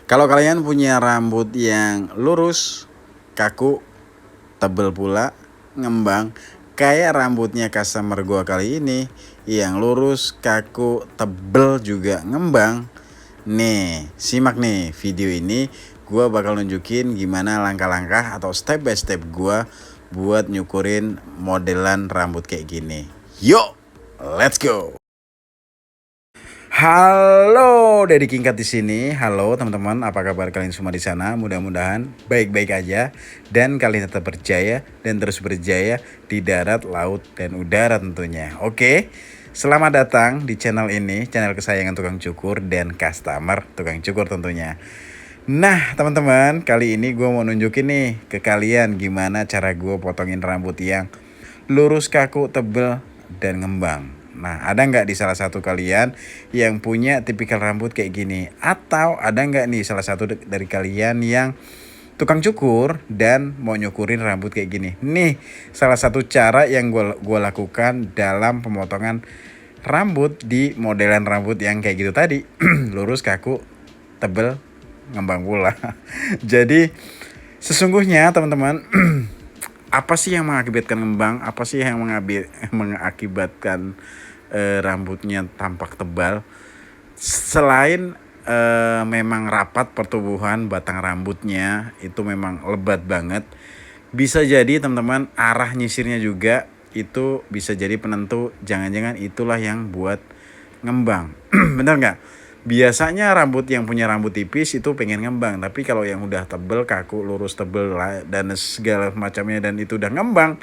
Kalau kalian punya rambut yang lurus, kaku, tebel pula, ngembang, kayak rambutnya customer gua kali ini, yang lurus, kaku, tebel juga ngembang. Nih, simak nih video ini, gua bakal nunjukin gimana langkah-langkah atau step by step gua buat nyukurin modelan rambut kayak gini. Yuk, let's go. Halo, Dedi Kingkat di sini. Halo teman-teman, apa kabar kalian semua di sana? Mudah-mudahan baik-baik aja dan kalian tetap berjaya dan terus berjaya di darat, laut, dan udara tentunya. Oke, selamat datang di channel ini, channel kesayangan tukang cukur dan customer tukang cukur tentunya. Nah teman-teman, kali ini gue mau nunjukin nih ke kalian gimana cara gue potongin rambut yang lurus, kaku, tebel, dan ngembang. Nah, ada nggak di salah satu kalian yang punya tipikal rambut kayak gini? Atau ada nggak nih salah satu dari kalian yang tukang cukur dan mau nyukurin rambut kayak gini? Nih, salah satu cara yang gue lakukan dalam pemotongan rambut di modelan rambut yang kayak gitu tadi. Lurus, kaku, tebel, ngembang pula. Jadi, sesungguhnya teman-teman, apa sih yang mengakibatkan ngembang? Apa sih yang mengakibatkan rambutnya tampak tebal? Selain memang rapat pertumbuhan batang rambutnya itu memang lebat banget, bisa jadi teman-teman arah nyisirnya juga itu bisa jadi penentu. Jangan-jangan itulah yang buat ngembang. Bener nggak? Biasanya rambut yang punya rambut tipis itu pengen ngembang, tapi kalau yang udah tebel, kaku, lurus, tebel dan segala macamnya dan itu udah ngembang,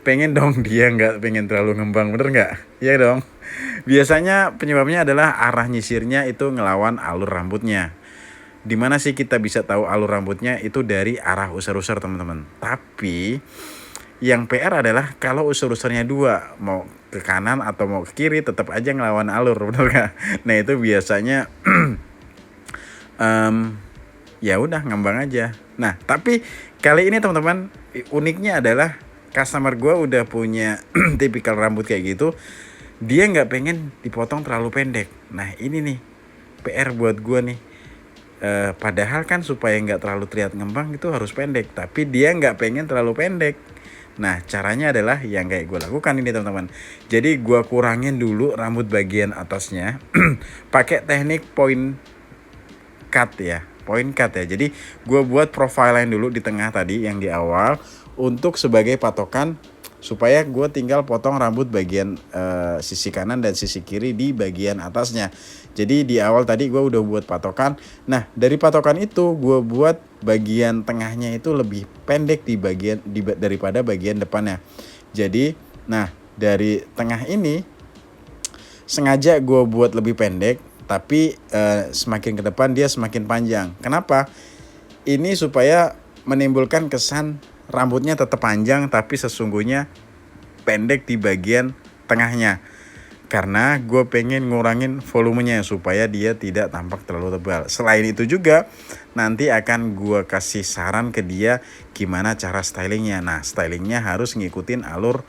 pengen dong dia nggak pengen terlalu ngembang, bener nggak? Iya dong. Biasanya penyebabnya adalah arah nyisirnya itu ngelawan alur rambutnya. Dimana sih kita bisa tahu alur rambutnya? Itu dari arah usar-usar teman-teman. Tapi yang PR adalah kalau usur-usurnya dua, mau ke kanan atau mau ke kiri, tetap aja ngelawan alur, bener gak? Nah itu biasanya ya udah ngembang aja. Nah tapi kali ini teman-teman, uniknya adalah customer gue udah punya tipikal rambut kayak gitu, dia nggak pengen dipotong terlalu pendek. Nah ini nih PR buat gue nih. Padahal kan supaya nggak terlalu terlihat ngembang itu harus pendek, tapi dia nggak pengen terlalu pendek. Nah caranya adalah yang kayak gue lakukan ini teman-teman. Jadi gue kurangin dulu rambut bagian atasnya pakai teknik point cut ya, point cut ya. Jadi gue buat profile line dulu di tengah tadi yang di awal untuk sebagai patokan supaya gue tinggal potong rambut bagian sisi kanan dan sisi kiri di bagian atasnya. Jadi di awal tadi gue udah buat patokan. Nah dari patokan itu gue buat bagian tengahnya itu lebih pendek daripada bagian depannya. Jadi nah dari tengah ini sengaja gue buat lebih pendek, tapi semakin ke depan dia semakin panjang. Kenapa? Ini supaya menimbulkan kesan rambutnya tetap panjang tapi sesungguhnya pendek di bagian tengahnya. Karena gue pengen ngurangin volumenya supaya dia tidak tampak terlalu tebal. Selain itu juga nanti akan gue kasih saran ke dia gimana cara stylingnya. Nah stylingnya harus ngikutin alur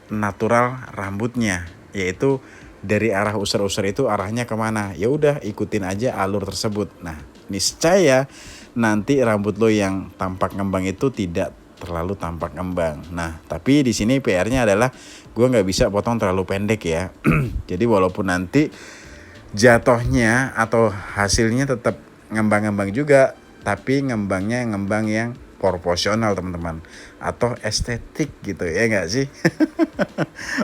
natural rambutnya, yaitu dari arah usar-usar itu arahnya kemana, ya udah ikutin aja alur tersebut. Nah niscaya nanti rambut lo yang tampak ngembang itu tidak terlalu tampak ngembang. Nah tapi di sini PR-nya adalah gue nggak bisa potong terlalu pendek ya. Jadi walaupun nanti jatohnya atau hasilnya tetap ngembang-ngembang juga, tapi ngembangnya ngembang yang proporsional teman-teman, atau estetik gitu ya nggak sih?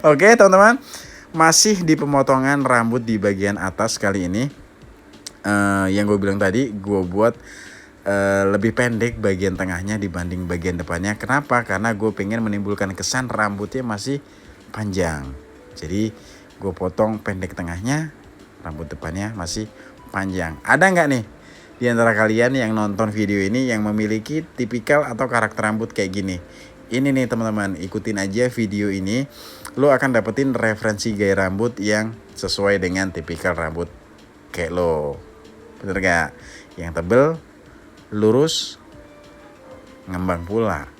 Oke teman-teman, masih di pemotongan rambut di bagian atas kali ini. Yang gue bilang tadi gue buat lebih pendek bagian tengahnya dibanding bagian depannya. Kenapa? Karena gue pengen menimbulkan kesan rambutnya masih panjang. Jadi gue potong pendek tengahnya, rambut depannya masih panjang. Ada nggak nih di antara kalian yang nonton video ini yang memiliki tipikal atau karakter rambut kayak gini? Ini nih teman-teman, ikutin aja video ini. Lo akan dapetin referensi gaya rambut yang sesuai dengan tipikal rambut kayak lo. Bener gak? Yang tebel, lurus, ngembang pula.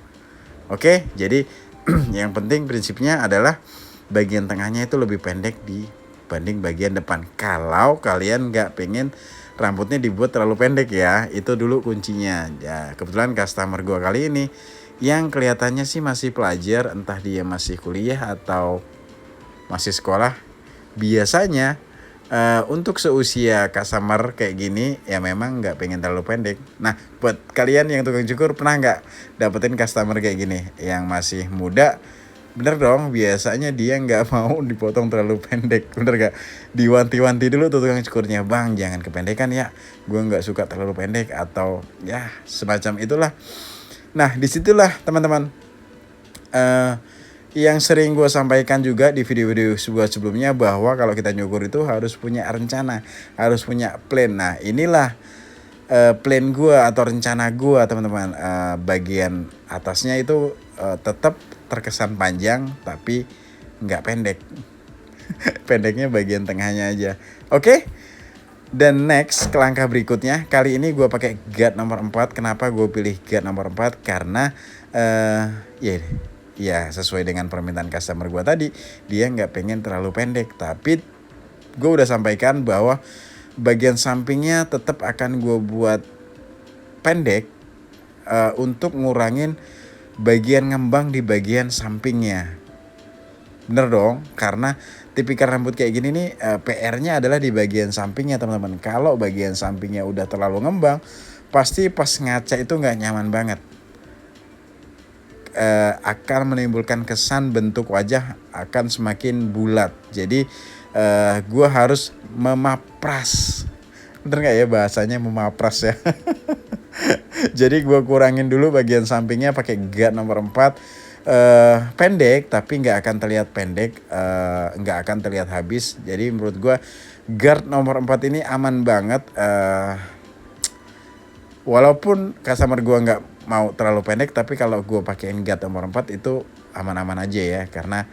Oke, jadi yang penting prinsipnya adalah bagian tengahnya itu lebih pendek dibanding bagian depan. Kalau kalian nggak pengen rambutnya dibuat terlalu pendek ya. Itu dulu kuncinya. Ya, kebetulan customer gua kali ini yang kelihatannya sih masih pelajar, entah dia masih kuliah atau masih sekolah. Biasanya untuk seusia customer kayak gini ya memang nggak pengen terlalu pendek. Nah, buat kalian yang tukang cukur pernah nggak dapetin customer kayak gini yang masih muda? Bener dong, biasanya dia nggak mau dipotong terlalu pendek. Bener gak? Diwanti-wanti dulu tuh tukang cukurnya, bang jangan kependekan ya, gue nggak suka terlalu pendek, atau ya semacam itulah. Nah, disitulah teman-teman yang sering gue sampaikan juga di video-video sebuah sebelumnya, bahwa kalau kita nyukur itu harus punya rencana, harus punya plan. Nah, inilah plan gue atau rencana gue teman-teman. Bagian atasnya itu tetap terkesan panjang tapi nggak pendek. Pendeknya bagian tengahnya aja. Oke. Dan next ke langkah berikutnya, kali ini gue pakai guard nomor 4. Kenapa gue pilih guard nomor 4? Karena ya sesuai dengan permintaan customer gue tadi, dia nggak pengen terlalu pendek. Tapi gue udah sampaikan bahwa bagian sampingnya tetap akan gue buat pendek untuk ngurangin bagian ngembang di bagian sampingnya. Bener dong, karena tipikal rambut kayak gini nih PR-nya adalah di bagian sampingnya teman-teman. Kalau bagian sampingnya udah terlalu ngembang, pasti pas ngaca itu nggak nyaman banget. Akan menimbulkan kesan bentuk wajah akan semakin bulat. Jadi gue harus memapras. Bener gak ya bahasanya, memapras ya? Jadi gue kurangin dulu bagian sampingnya pakai guard nomor 4. Pendek tapi nggak akan terlihat pendek, nggak akan terlihat habis. Jadi menurut gue guard nomor 4 ini aman banget. Walaupun customer gue nggak mau terlalu pendek, tapi kalau gue pakein guard nomor 4 itu aman-aman aja ya, karena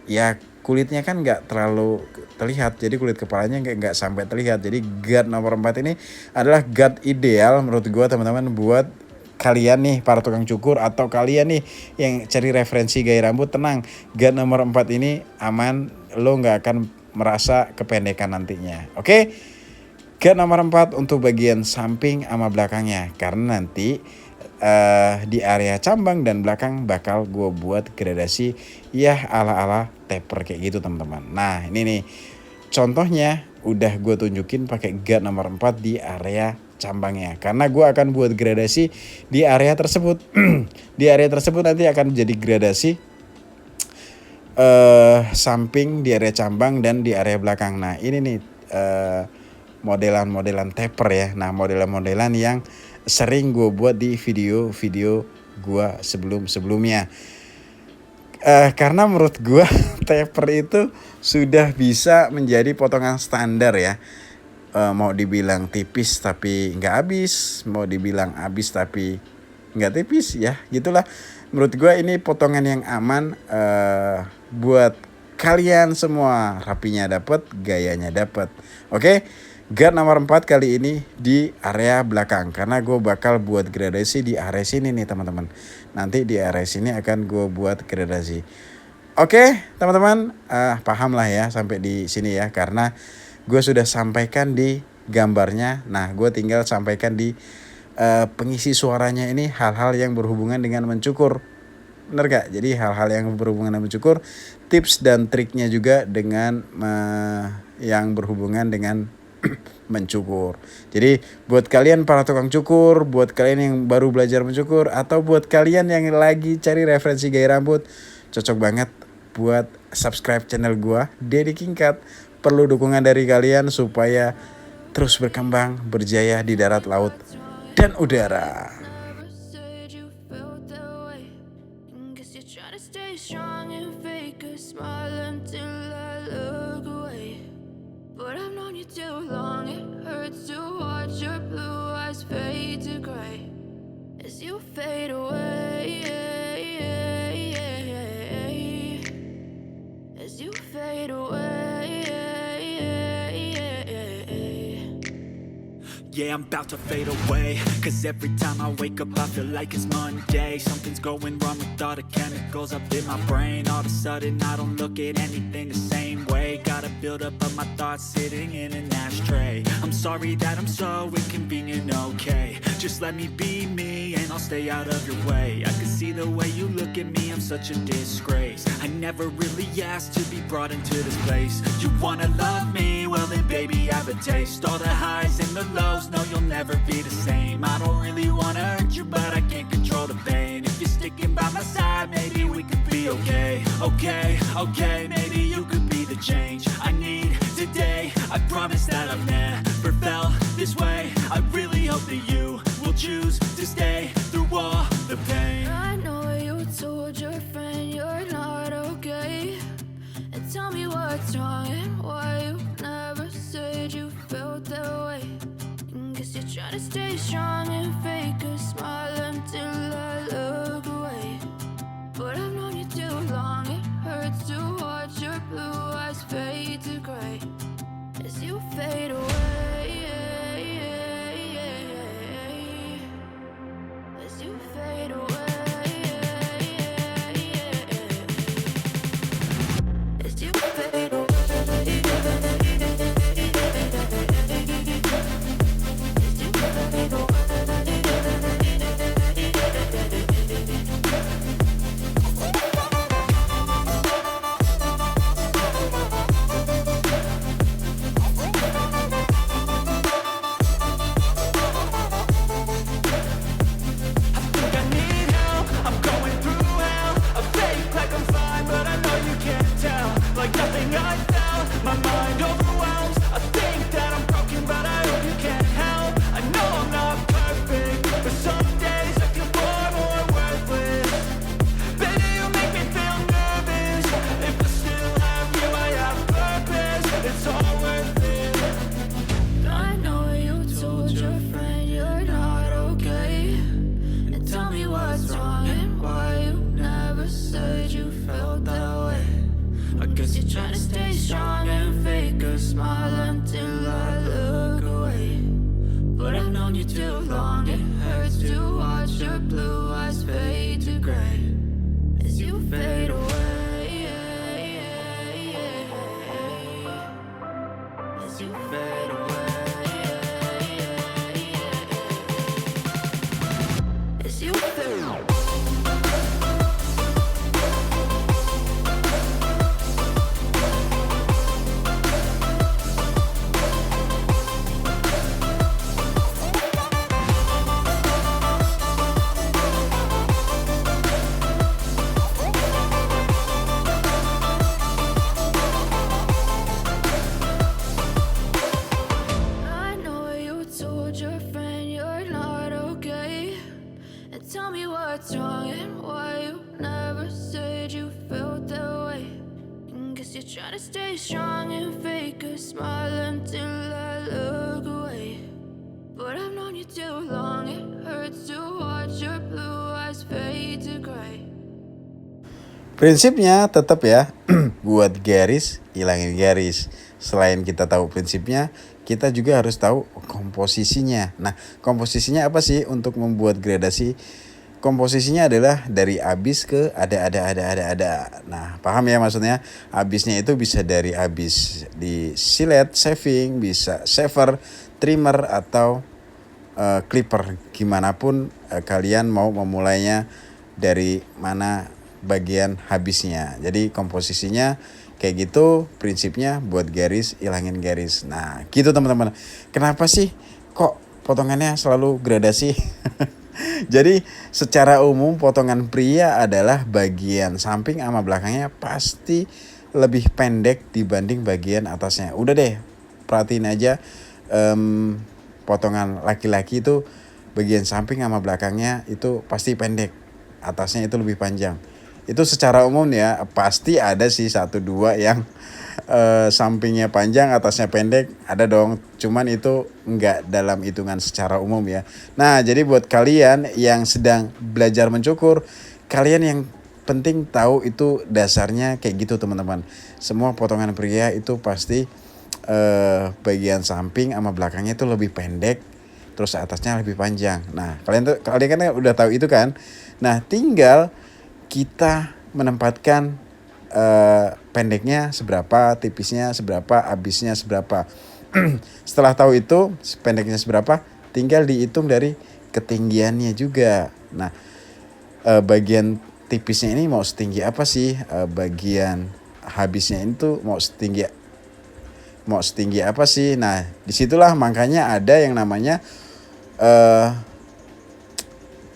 ya kulitnya kan nggak terlalu terlihat, jadi kulit kepalanya nggak sampai terlihat. Jadi guard nomor 4 ini adalah guard ideal menurut gue teman-teman, buat kalian nih para tukang cukur atau kalian nih yang cari referensi gaya rambut. Tenang, guard nomor 4 ini aman, lo nggak akan merasa kependekan nantinya. Oke? Guard nomor 4 untuk bagian samping sama belakangnya, karena nanti di area cambang dan belakang bakal gue buat gradasi ya ala-ala taper kayak gitu teman-teman. Nah, ini nih contohnya udah gue tunjukin pakai guard nomor 4 di area cambangnya, karena gue akan buat gradasi di area tersebut. Di area tersebut nanti akan jadi gradasi samping, di area cambang dan di area belakang. Nah, ini nih modelan-modelan taper ya. Nah, modelan-modelan yang sering gue buat di video-video gue sebelum-sebelumnya. Karena menurut gue taper itu sudah bisa menjadi potongan standar ya. Mau dibilang tipis tapi nggak habis, mau dibilang habis tapi nggak tipis ya, gitulah. Menurut gue ini potongan yang aman buat kalian semua. Rapinya dapet, gayanya dapet. Oke? Guard nomor 4 kali ini di area belakang, karena gue bakal buat gradasi di area sini nih teman-teman. Nanti di area sini akan gue buat gradasi. Oke teman-teman, paham lah ya sampai di sini ya, karena gue sudah sampaikan di gambarnya. Nah, gue tinggal sampaikan di pengisi suaranya ini hal-hal yang berhubungan dengan mencukur. Bener gak? Jadi hal-hal yang berhubungan dengan mencukur, tips dan triknya juga dengan yang berhubungan dengan mencukur. Jadi buat kalian para tukang cukur, buat kalian yang baru belajar mencukur, atau buat kalian yang lagi cari referensi gaya rambut, cocok banget buat subscribe channel gua, Dedi Kingkat. Perlu dukungan dari kalian supaya terus berkembang, berjaya di darat, laut, dan udara. Too long, it hurts to watch your blue eyes fade to gray as you fade away, as you fade away. yeah, I'm about to fade away. Cause every time I wake up I feel like it's Monday. Something's going wrong with all the chemicals up in my brain. All of a sudden I don't look at anything the same way. Gotta build up of my thoughts sitting in an ashtray. I'm sorry that I'm so inconvenient, okay. Just let me be me and I'll stay out of your way. I can see the way you look at me, I'm such a disgrace. I never really asked to be brought into this place. You wanna love me? Well then baby have a taste. All the highs and the lows, no you'll never be the same. I don't really wanna hurt you but I can't control the pain. If you're sticking by my side, maybe we could be okay. Okay, maybe you could be the change I need today. I promise that I've never felt this way. I really hope that you will choose to stay through all the pain. I know you told your friend you're not okay, and tell me what's wrong and why you never said you felt that way. Guess you're trying to stay strong and fake a smile until I look away. But I've known you too long, it hurts to watch your blue eyes fade to gray as you fade away. As you fade away. As you fade away. Prinsipnya tetap ya, buat garis, hilangin garis. Selain kita tahu prinsipnya, kita juga harus tahu komposisinya. Nah, komposisinya apa sih untuk membuat gradasi? Komposisinya adalah dari abis ke ada. Nah, paham ya maksudnya? Abisnya itu bisa dari abis di silet, shaving, bisa shaver, trimmer, atau clipper. Gimana pun kalian mau memulainya dari mana bagian habisnya. Jadi komposisinya kayak gitu, prinsipnya buat garis, ilangin garis. Nah gitu teman-teman. Kenapa sih kok potongannya selalu gradasi? Jadi secara umum potongan pria adalah bagian samping sama belakangnya pasti lebih pendek dibanding bagian atasnya. Udah deh, perhatiin aja potongan laki-laki itu bagian samping sama belakangnya itu pasti pendek, atasnya itu lebih panjang. Itu secara umum ya, pasti ada sih 1-2 yang sampingnya panjang, atasnya pendek, ada dong. Cuman itu enggak dalam hitungan secara umum ya. Nah, jadi buat kalian yang sedang belajar mencukur, kalian yang penting tahu itu dasarnya kayak gitu teman-teman. Semua potongan pria itu pasti bagian samping sama belakangnya itu lebih pendek terus atasnya lebih panjang. Nah, kalian kan udah tahu itu kan. Nah, tinggal kita menempatkan pendeknya seberapa, tipisnya seberapa, habisnya seberapa. Setelah tahu itu pendeknya seberapa, tinggal dihitung dari ketinggiannya juga. Nah, bagian tipisnya ini mau setinggi apa sih, bagian habisnya itu mau setinggi apa sih. Nah, disitulah makanya ada yang namanya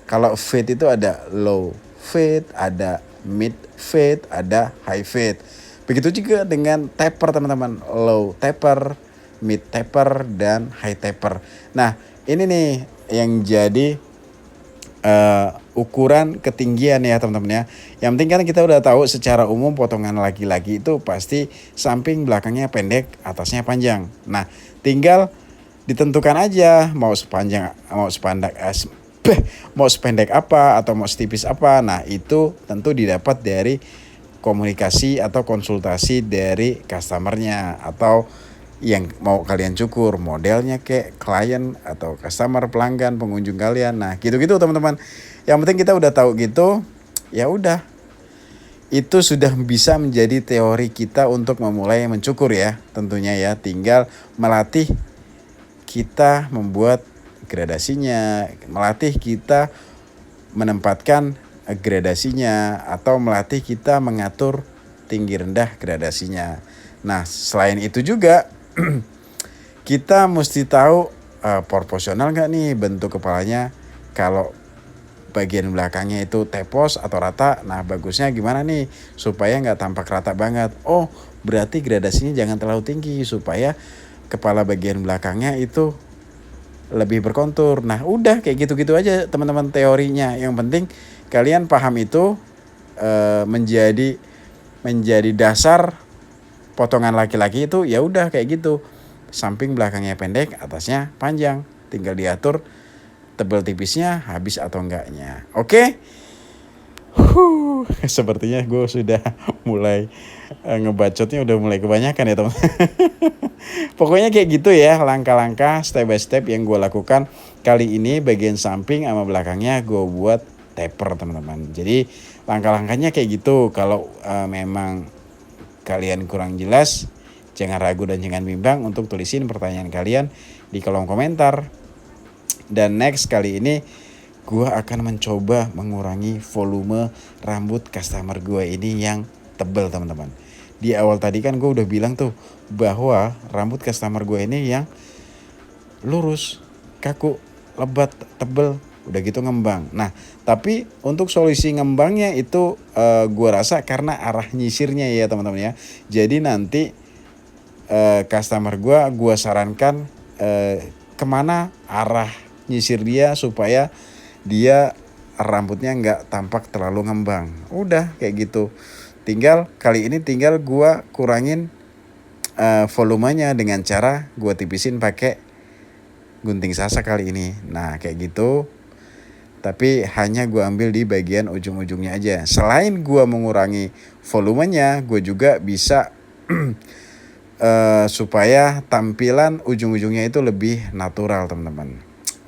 kalau fade itu ada low fade, ada mid fade, ada high fade. Begitu juga dengan taper teman-teman, low taper, mid taper, dan high taper. Nah, ini nih yang jadi ukuran ketinggian ya teman-teman ya. Yang penting kan kita udah tahu secara umum potongan laki-laki itu pasti samping belakangnya pendek, atasnya panjang. Nah, tinggal ditentukan aja mau sependek apa atau mau setipis apa. Nah, itu tentu didapat dari komunikasi atau konsultasi dari customernya atau yang mau kalian cukur, modelnya kayak klien atau customer, pelanggan, pengunjung kalian. Nah, gitu-gitu teman-teman. Yang penting kita udah tahu gitu, ya udah. Itu sudah bisa menjadi teori kita untuk memulai mencukur ya, tentunya ya. Tinggal melatih kita membuat gradasinya, melatih kita menempatkan gradasinya, atau melatih kita mengatur tinggi rendah gradasinya. Nah, selain itu juga kita mesti tahu proporsional nggak nih bentuk kepalanya. Kalau bagian belakangnya itu tepos atau rata, nah bagusnya gimana nih supaya nggak tampak rata banget. Oh, berarti gradasinya jangan terlalu tinggi supaya kepala bagian belakangnya itu lebih berkontur. Nah, udah kayak gitu-gitu aja teman-teman teorinya. Yang penting kalian paham itu menjadi dasar potongan laki-laki itu. Ya udah kayak gitu, samping belakangnya pendek, atasnya panjang, tinggal diatur tebal tipisnya, habis atau enggaknya. Oke. Sepertinya gue sudah mulai ngebacotnya udah mulai kebanyakan ya teman. Pokoknya kayak gitu ya, langkah-langkah step by step yang gue lakukan. Kali ini bagian samping sama belakangnya gue buat taper teman-teman. Jadi langkah-langkahnya kayak gitu. Kalau memang kalian kurang jelas, jangan ragu dan jangan bimbang untuk tulisin pertanyaan kalian di kolom komentar. Dan next kali ini gue akan mencoba mengurangi volume rambut customer gue ini yang tebal teman-teman. Di awal tadi kan gue udah bilang tuh bahwa rambut customer gue ini yang lurus, kaku, lebat, tebal, udah gitu ngembang. Nah, tapi untuk solusi ngembangnya itu gue rasa karena arah nyisirnya ya teman-teman ya. Jadi nanti customer gue sarankan kemana arah nyisir dia supaya dia rambutnya nggak tampak terlalu ngembang. Udah kayak gitu. Kali ini tinggal gua kurangin volumenya dengan cara gua tipisin pakai gunting sasak kali ini. Nah, kayak gitu. Tapi hanya gua ambil di bagian ujung-ujungnya aja. Selain gua mengurangi volumenya, gua juga bisa supaya tampilan ujung-ujungnya itu lebih natural, teman-teman.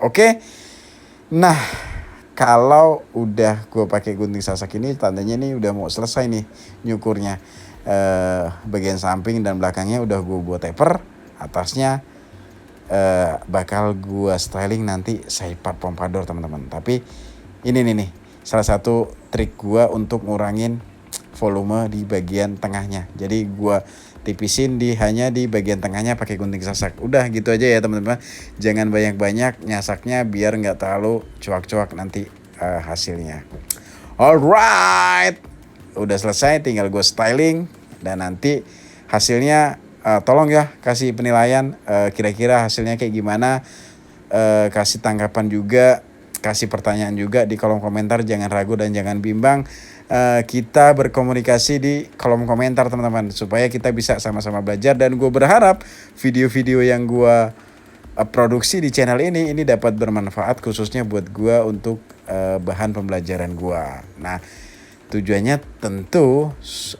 Oke. Nah, kalau udah gue pakai gunting sasak ini, tandanya nih udah mau selesai nih nyukurnya. Bagian samping dan belakangnya udah gue buat taper. Atasnya bakal gue styling nanti side part pompadour teman-teman. Tapi ini nih salah satu trik gue untuk ngurangin volume di bagian tengahnya. Jadi gue tipisin hanya di bagian tengahnya pakai gunting sasak. Udah gitu aja ya teman-teman. Jangan banyak-banyak nyasaknya biar nggak terlalu cuak-cuak nanti hasilnya. Alright, udah selesai, tinggal gue styling dan nanti hasilnya tolong ya kasih penilaian kira-kira hasilnya kayak gimana. Kasih tanggapan juga, kasih pertanyaan juga di kolom komentar. Jangan ragu dan jangan bimbang. Kita berkomunikasi di kolom komentar teman-teman supaya kita bisa sama-sama belajar. Dan gue berharap video-video yang gue produksi di channel ini dapat bermanfaat khususnya buat gue untuk bahan pembelajaran gue. Nah, tujuannya tentu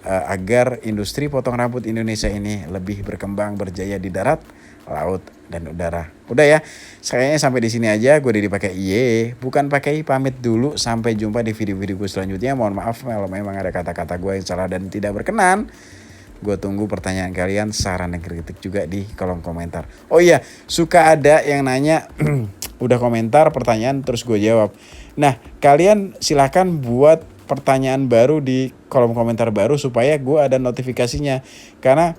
agar industri potong rambut Indonesia ini lebih berkembang, berjaya di darat, laut, dan udara. Udah ya, kayaknya sampai di sini aja. Gue Dedi pakai iye, bukan pakai i, pamit dulu. Sampai jumpa di video-video gue selanjutnya. Mohon maaf kalau memang ada kata-kata gue yang salah dan tidak berkenan. Gue tunggu pertanyaan kalian, saran dan kritik juga di kolom komentar. Oh iya, suka ada yang nanya, udah komentar pertanyaan terus gue jawab. Nah, kalian silahkan buat pertanyaan baru di kolom komentar baru supaya gue ada notifikasinya. Karena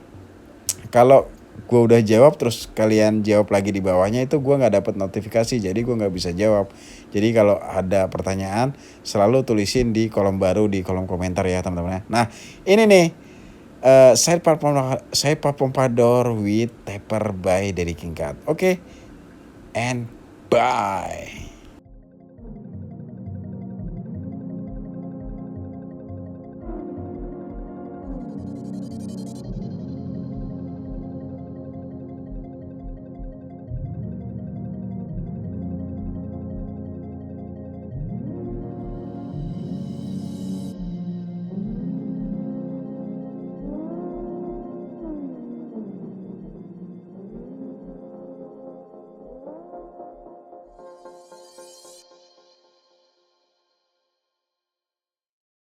kalau gue udah jawab terus kalian jawab lagi di bawahnya, itu gue nggak dapat notifikasi, jadi gue nggak bisa jawab. Jadi kalau ada pertanyaan selalu tulisin di kolom baru di kolom komentar ya teman-teman. Nah ini nih side pompadour with taper by Dedi King Cut. Oke, and bye.